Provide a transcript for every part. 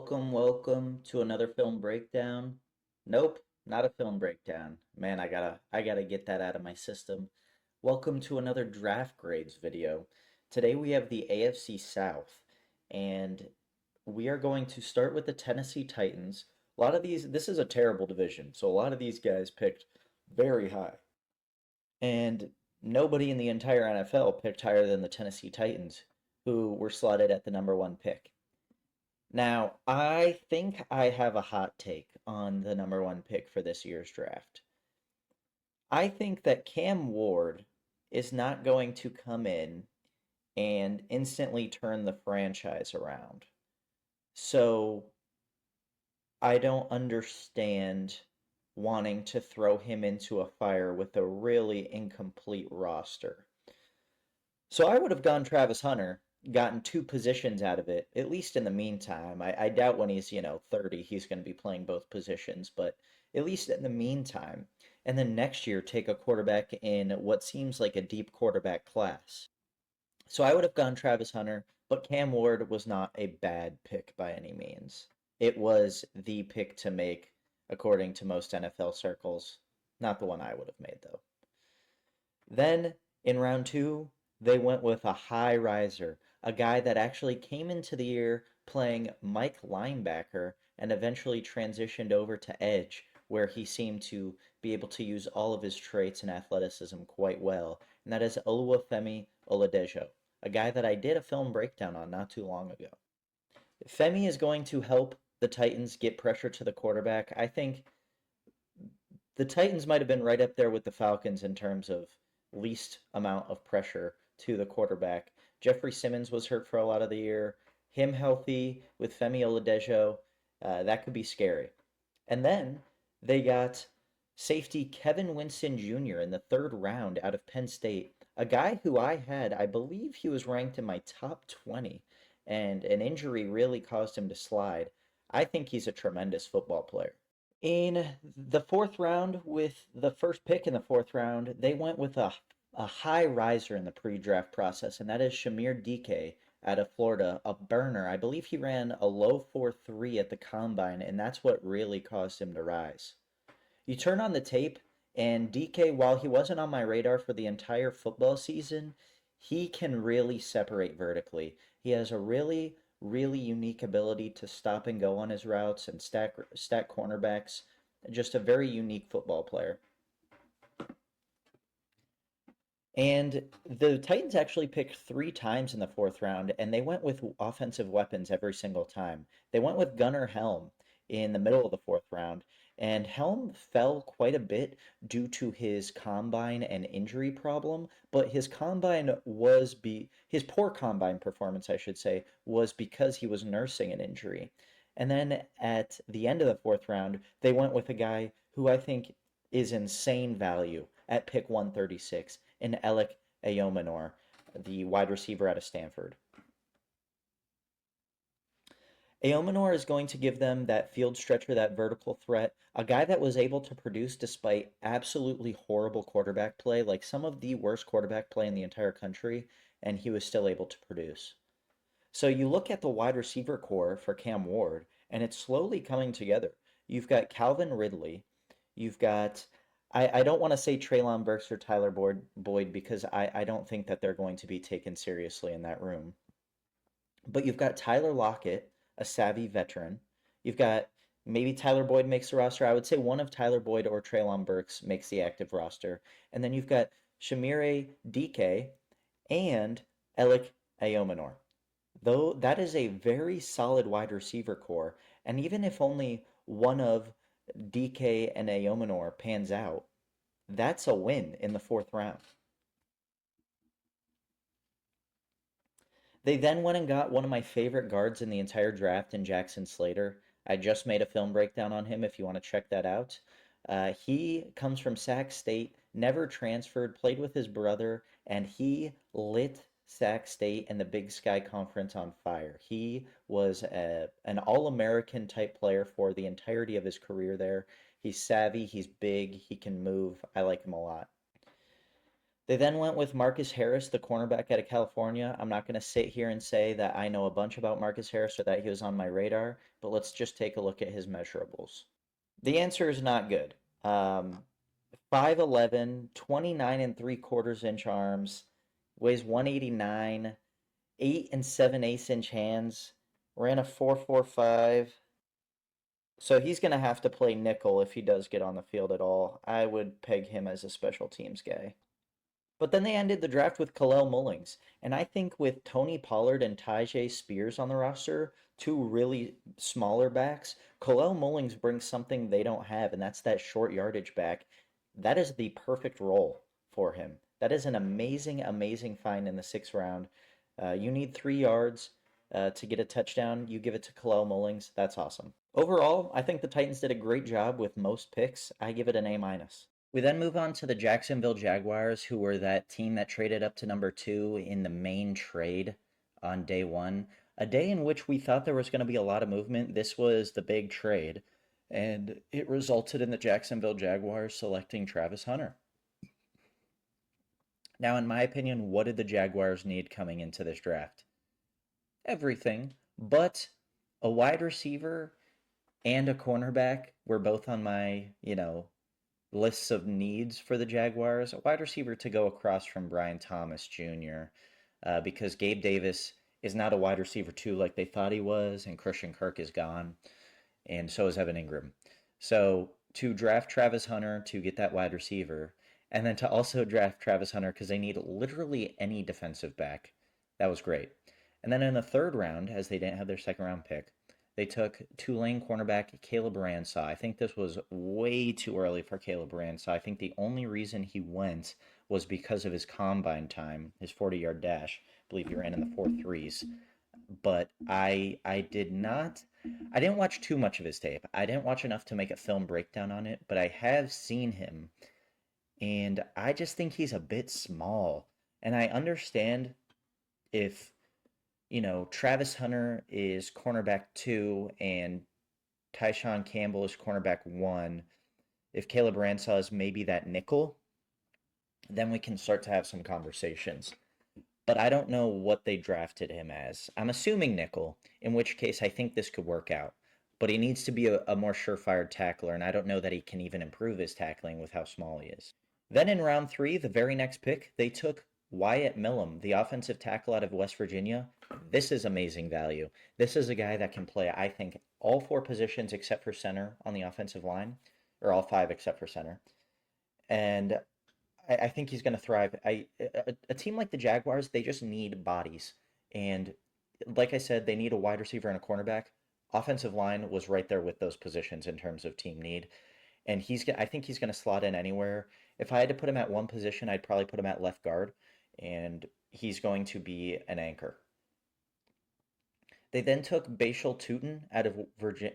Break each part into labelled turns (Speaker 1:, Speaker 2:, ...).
Speaker 1: Welcome to another film breakdown. Nope, not a film breakdown. Man, I gotta get that out of my system. Welcome to another draft grades video. Today we have the AFC South, and we are going to start with the Tennessee Titans. A lot of this is a terrible division, so a lot of these guys picked very high. And nobody in the entire NFL picked higher than the Tennessee Titans, who were slotted at the number one pick. Now, I think I have a hot take on the number one pick for this year's draft. I think that Cam Ward is not going to come in and instantly turn the franchise around. So I don't understand wanting to throw him into a fire with a really incomplete roster. So I would have gone Travis Hunter, gotten two positions out of it, at least in the meantime. I doubt when he's, 30, he's going to be playing both positions, but at least in the meantime. And then next year, take a quarterback in what seems like a deep quarterback class. So I would have gone Travis Hunter, but Cam Ward was not a bad pick by any means. It was the pick to make, according to most NFL circles. Not the one I would have made, though. Then in round two, they went with a high riser, a guy that actually came into the year playing Mike linebacker and eventually transitioned over to edge, where he seemed to be able to use all of his traits and athleticism quite well. And that is Oluwafemi Oladejo, a guy that I did a film breakdown on not too long ago. Femi is going to help the Titans get pressure to the quarterback. I think the Titans might have been right up there with the Falcons in terms of least amount of pressure to the quarterback. Jeffrey Simmons was hurt for a lot of the year. Him healthy with Femi Oladejo, that could be scary. And then they got safety Kevin Winston Jr. in the third round out of Penn State, a guy who I believe he was ranked in my top 20, and an injury really caused him to slide. I think he's a tremendous football player. In the fourth round, with the first pick in the fourth round, they went with a high riser in the pre-draft process, and that is Shamir DK out of Florida, a burner. I believe he ran a low 4.3 at the combine, and that's what really caused him to rise. You turn on the tape, and DK, while he wasn't on my radar for the entire football season, he can really separate vertically. He has a really unique ability to stop and go on his routes and stack cornerbacks. Just a very unique football player. And the Titans actually picked three times in the fourth round, and they went with offensive weapons every single time. They went with Gunnar Helm in the middle of the fourth round, and Helm fell quite a bit due to his combine and injury problem, but his poor combine performance, I should say, was because he was nursing an injury. And then at the end of the fourth round, they went with a guy who I think is insane value at pick 136 in Alec Ayomanor, the wide receiver out of Stanford. Ayomanor is going to give them that field stretcher, that vertical threat, a guy that was able to produce despite absolutely horrible quarterback play, like some of the worst quarterback play in the entire country, and he was still able to produce. So you look at the wide receiver core for Cam Ward, and it's slowly coming together. You've got Calvin Ridley. You've got, I don't want to say Treylon Burks or Tyler Boyd because I don't think that they're going to be taken seriously in that room. But you've got Tyler Lockett, a savvy veteran. You've got maybe Tyler Boyd makes the roster. I would say one of Tyler Boyd or Treylon Burks makes the active roster. And then you've got Shamire DK and Alec Ayomanor. Though that is a very solid wide receiver core, and even if only one of DK and Ayomanor pans out, that's a win in the fourth round. They then went and got one of my favorite guards in the entire draft in Jackson Slater. I just made a film breakdown on him if you want to check that out. He comes from Sac State, never transferred, played with his brother, and he lit Sac State and the Big Sky Conference on fire. He was an All-American type player for the entirety of his career there. He's savvy, he's big, he can move. I like him a lot. They then went with Marcus Harris, the cornerback out of California. I'm not going to sit here and say that I know a bunch about Marcus Harris or that he was on my radar, but let's just take a look at his measurables. The answer is not good. 5'11", 29 3/4 inch arms, weighs 189, 8 7/8 inch hands, ran a 4.45. So he's going to have to play nickel if he does get on the field at all. I would peg him as a special teams guy. But then they ended the draft with Kalel Mullings. And I think with Tony Pollard and Tyjae Spears on the roster, two really smaller backs, Kalel Mullings brings something they don't have, and that's that short yardage back. That is the perfect role for him. That is an amazing, amazing find in the sixth round. You need 3 yards to get a touchdown. You give it to Kalel Mullings. That's awesome. Overall, I think the Titans did a great job with most picks. I give it an A minus. We then move on to the Jacksonville Jaguars, who were that team that traded up to number 2 in the main trade on day one. A day in which we thought there was going to be a lot of movement. This was the big trade, and it resulted in the Jacksonville Jaguars selecting Travis Hunter. Now, in my opinion, what did the Jaguars need coming into this draft? Everything, but a wide receiver and a cornerback were both on my, lists of needs for the Jaguars. A wide receiver to go across from Brian Thomas Jr., because Gabe Davis is not a wide receiver two like they thought he was, and Christian Kirk is gone, and so is Evan Ingram. So to draft Travis Hunter to get that wide receiver, and then to also draft Travis Hunter because they need literally any defensive back, that was great. And then in the third round, as they didn't have their second round pick, they took Tulane cornerback Caleb Ransaw. I think this was way too early for Caleb Ransaw. I think the only reason he went was because of his combine time, his 40-yard dash. I believe he ran in the 4.3s. But I didn't watch too much of his tape. I didn't watch enough to make a film breakdown on it, but I have seen him, and I just think he's a bit small. And I understand if Travis Hunter is cornerback 2 and Tyshawn Campbell is cornerback 1. If Caleb Ransaw is maybe that nickel, then we can start to have some conversations. But I don't know what they drafted him as. I'm assuming nickel, in which case I think this could work out. But he needs to be a more surefire tackler, and I don't know that he can even improve his tackling with how small he is. Then in round 3, the very next pick, they took Wyatt Millum, the offensive tackle out of West Virginia. This is amazing value. This is a guy that can play, I think, all 4 positions except for center on the offensive line, or all 5 except for center. And I think he's going to thrive. A team like the Jaguars, they just need bodies. And like I said, they need a wide receiver and a cornerback. Offensive line was right there with those positions in terms of team need. And I think he's going to slot in anywhere. If I had to put him at one position, I'd probably put him at left guard, and he's going to be an anchor. They then took Bashal Tutin out of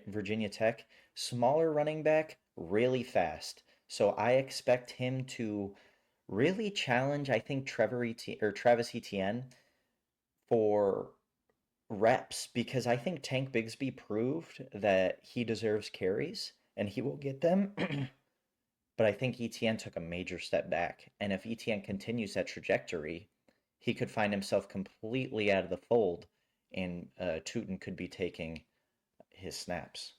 Speaker 1: Virginia Tech, smaller running back, really fast. So I expect him to really challenge, I think, Travis Etienne for reps, because I think Tank Bigsby proved that he deserves carries and he will get them. But I think Etienne took a major step back. And if Etienne continues that trajectory, he could find himself completely out of the fold, and Tutin could be taking his snaps.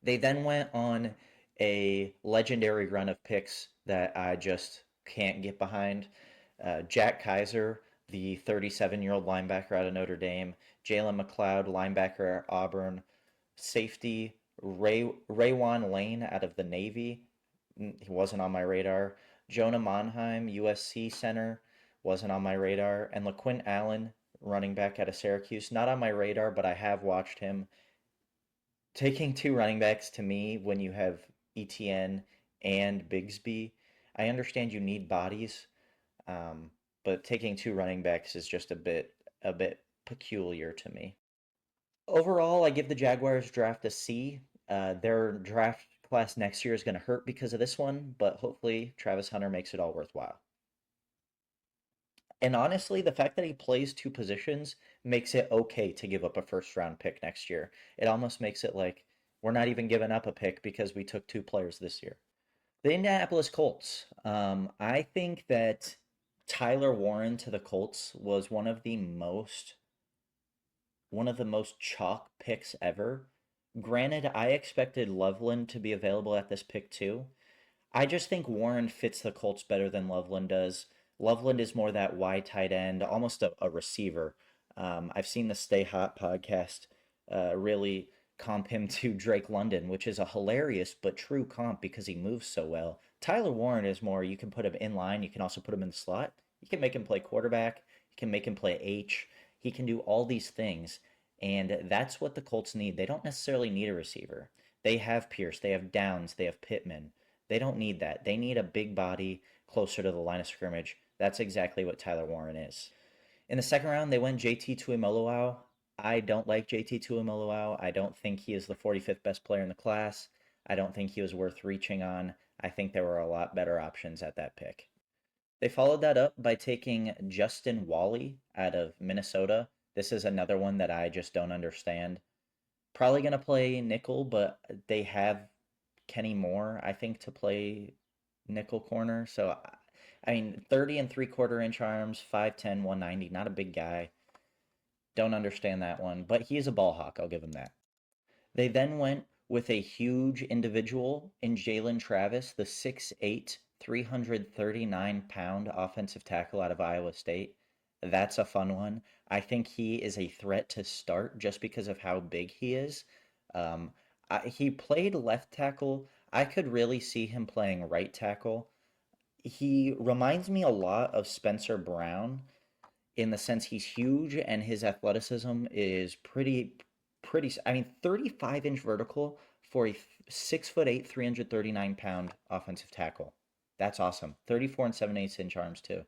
Speaker 1: They then went on a legendary run of picks that I just can't get behind. Jack Kaiser, the 37-year-old linebacker out of Notre Dame, Jalen McLeod, linebacker at Auburn, safety Raywan Lane out of the Navy. He wasn't on my radar. Jonah Monheim, USC center, wasn't on my radar. And LaQuint Allen, running back out of Syracuse, not on my radar, but I have watched him. Taking 2 running backs, to me, when you have Etienne and Bigsby, I understand you need bodies, but taking 2 running backs is just a bit peculiar to me. Overall, I give the Jaguars draft a C. Their draft class next year is going to hurt because of this one, but hopefully Travis Hunter makes it all worthwhile. And honestly, the fact that he plays 2 positions makes it okay to give up a first round pick next year. It almost makes it like we're not even giving up a pick because we took 2 players this year. The Indianapolis Colts. I think that Tyler Warren to the Colts was one of the most chalk picks ever. Granted, I expected Loveland to be available at this pick too. I just think Warren fits the Colts better than Loveland does. Loveland is more that wide tight end, almost a receiver. I've seen the Stay Hot podcast really comp him to Drake London, which is a hilarious but true comp because he moves so well. Tyler Warren is more, you can put him in line, you can also put him in the slot. You can make him play quarterback, you can make him play H. He can do all these things, and that's what the Colts need. They don't necessarily need a receiver. They have Pierce, they have Downs, they have Pittman. They don't need that. They need a big body closer to the line of scrimmage. That's exactly what Tyler Warren is. In the second round, they went JT Tuimoloau. I don't like JT Tuimoloau. I don't think he is the 45th best player in the class. I don't think he was worth reaching on. I think there were a lot better options at that pick. They followed that up by taking Justin Wally out of Minnesota. This is another one that I just don't understand. Probably going to play nickel, but they have Kenny Moore, I think, to play nickel corner. So, I mean, 30 and 3/4 inch arms, 5'10, 190, not a big guy. Don't understand that one, but he is a ball hawk. I'll give him that. They then went with a huge individual in Jalen Travis, the 6'8", 339-pound offensive tackle out of Iowa State. That's a fun one. I think he is a threat to start just because of how big he is. Um, he played left tackle. I could really see him playing right tackle. He reminds me a lot of Spencer Brown in the sense he's huge and his athleticism is pretty. I mean, 35-inch vertical for a 6'8", 339-pound offensive tackle. That's awesome. 34 and 7/8 inch arms too.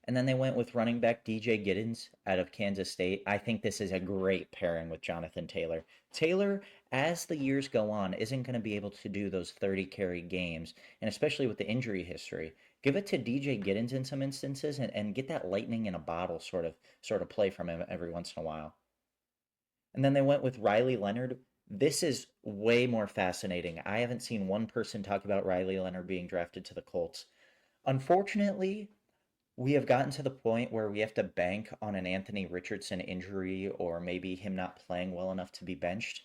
Speaker 1: And then they went with running back DJ Giddens out of Kansas State. I think this is a great pairing with Jonathan Taylor. Taylor, as the years go on, isn't going to be able to do those 30 carry games, and especially with the injury history. Give it to DJ Giddens in some instances and get that lightning in a bottle sort of play from him every once in a while. And then they went with Riley Leonard. This is way more fascinating. I haven't seen one person talk about Riley Leonard being drafted to the Colts. Unfortunately, we have gotten to the point where we have to bank on an Anthony Richardson injury or maybe him not playing well enough to be benched.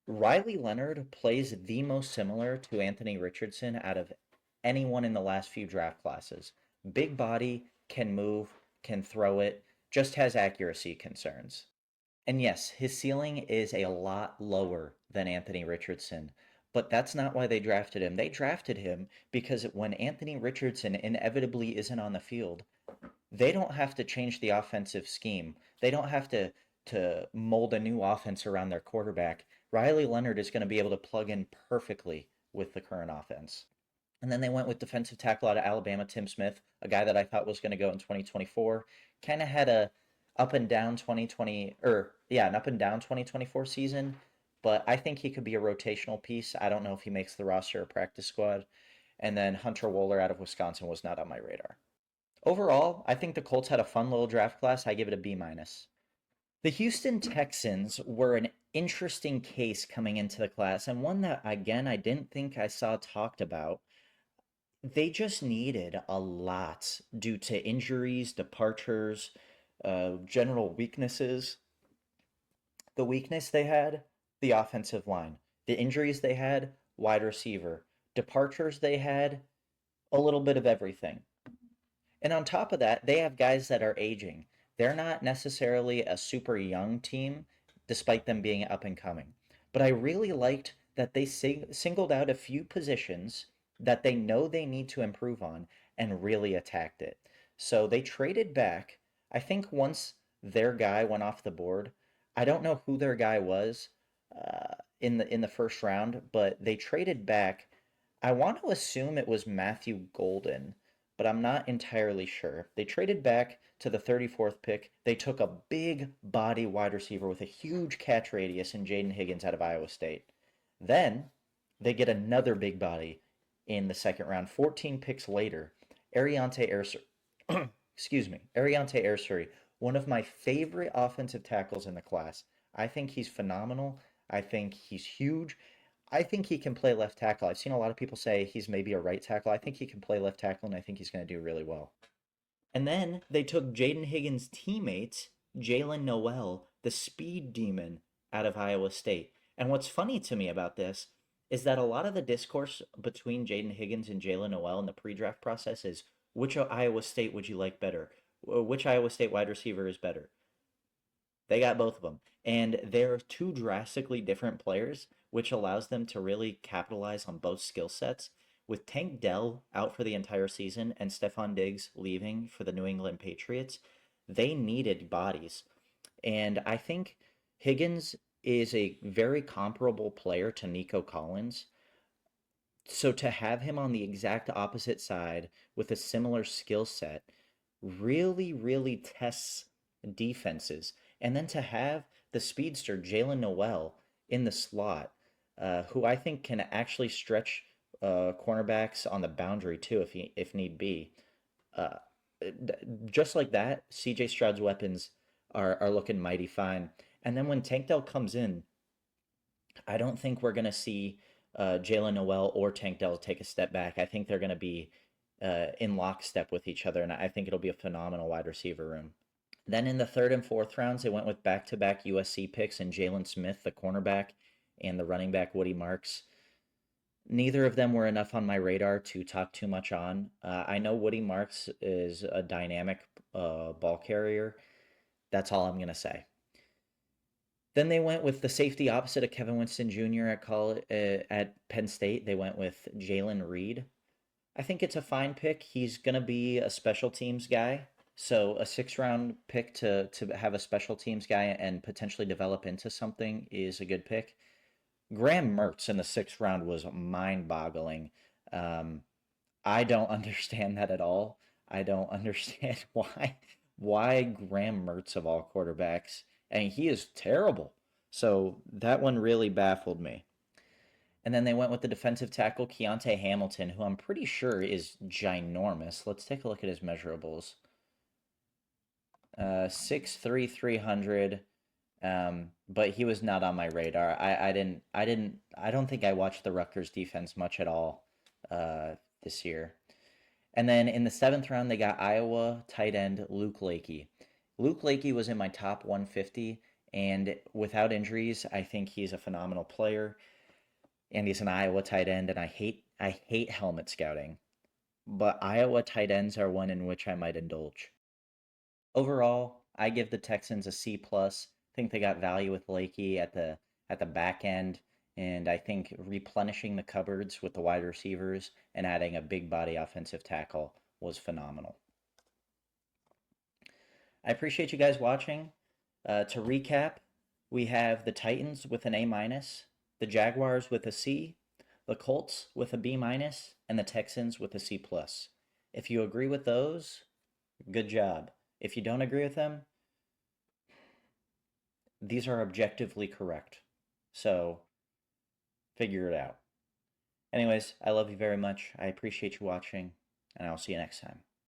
Speaker 1: Riley Leonard plays the most similar to Anthony Richardson out of anyone in the last few draft classes. Big body, can move, can throw it, just has accuracy concerns. And yes, his ceiling is a lot lower than Anthony Richardson, but that's not why they drafted him. They drafted him because when Anthony Richardson inevitably isn't on the field, they don't have to change the offensive scheme. They don't have to mold a new offense around their quarterback. Riley Leonard is going to be able to plug in perfectly with the current offense. And then they went with defensive tackle out of Alabama, Tim Smith, a guy that I thought was going to go in 2024. Kind of had a up and down 2020 or yeah, an up and down 2024 season, but I think he could be a rotational piece. I don't know if he makes the roster or practice squad. And then Hunter Wohler out of Wisconsin was not on my radar. Overall, I think the Colts had a fun little draft class. I give it a B minus. The Houston Texans were an interesting case coming into the class, and one that again I didn't think I saw talked about. They just needed a lot due to injuries, departures, general weaknesses. The weakness they had, the offensive line. The injuries they had, wide receiver. Departures they had, a little bit of everything. And on top of that, they have guys that are aging. They're not necessarily a super young team, despite them being up and coming. But I really liked that they singled out a few positions that they know they need to improve on and really attacked it. So they traded back. I think once their guy went off the board, I don't know who their guy was in the first round, but they traded back. I want to assume it was Matthew Golden, but I'm not entirely sure. They traded back to the 34th pick. They took a big body wide receiver with a huge catch radius in Jaden Higgins out of Iowa State. Then they get another big body in the second round, 14 picks later. Ariante Arsary, excuse me, Ariante Arsary, one of my favorite offensive tackles in the class. I think he's phenomenal. I think he's huge. I think he can play left tackle. I've seen a lot of people say he's maybe a right tackle. I think he can play left tackle, and I think he's going to do really well. And then they took Jaden Higgins' teammate, Jalen Noel, the speed demon, out of Iowa State. And what's funny to me about this is that a lot of the discourse between Jaden Higgins and Jalen Noel in the pre-draft process is which Iowa State would you like better? Which Iowa State wide receiver is better? They got both of them. And they're two drastically different players, which allows them to really capitalize on both skill sets. With Tank Dell out for the entire season and Stephon Diggs leaving for the New England Patriots, they needed bodies. And I think Higgins is a very comparable player to Nico Collins. So to have him on the exact opposite side with a similar skill set really, really tests defenses. And then to have the speedster Jalen Noel in the slot, who I think can actually stretch cornerbacks on the boundary too, if need be. Uh, just like that, CJ Stroud's weapons are looking mighty fine. And then when Tank Dell comes in, I don't think we're going to see Jalen Noel or Tank Dell take a step back. I think they're going to be in lockstep with each other, and I think it'll be a phenomenal wide receiver room. Then in the third and fourth rounds, they went with back-to-back USC picks and Jalen Smith, the cornerback, and the running back Woody Marks. Neither of them were enough on my radar to talk too much on. I know Woody Marks is a dynamic ball carrier. That's all I'm going to say. Then they went with the safety opposite of Kevin Winston Jr. At Penn State. They went with Jalen Reed. I think it's a fine pick. He's going to be a special teams guy. So a 6th round pick to have a special teams guy and potentially develop into something is a good pick. Graham Mertz in the 6th round was mind-boggling. Um, I don't understand that at all. I don't understand why Graham Mertz of all quarterbacks, and he is terrible. So that one really baffled me. And then they went with the defensive tackle Keontae Hamilton, who I'm pretty sure is ginormous. Let's take a look at his measurables. 6'3", 300. But he was not on my radar. I don't think I watched the Rutgers defense much at all this year. And then in the 7th round, they got Iowa tight end Luke Lakey. Luke Lakey was in my top 150, and without injuries, I think he's a phenomenal player. And he's an Iowa tight end, and I hate helmet scouting, but Iowa tight ends are one in which I might indulge. Overall, I give the Texans a C plus. Think they got value with Lakey at the back end, and I think replenishing the cupboards with the wide receivers and adding a big body offensive tackle was phenomenal. I appreciate you guys watching. To recap, we have the Titans with an A minus, the Jaguars with a C, the Colts with a B minus, and the Texans with a C plus. If you agree with those, good job. If you don't agree with them, these are objectively correct. So figure it out. Anyways, I love you very much. I appreciate you watching, and I'll see you next time.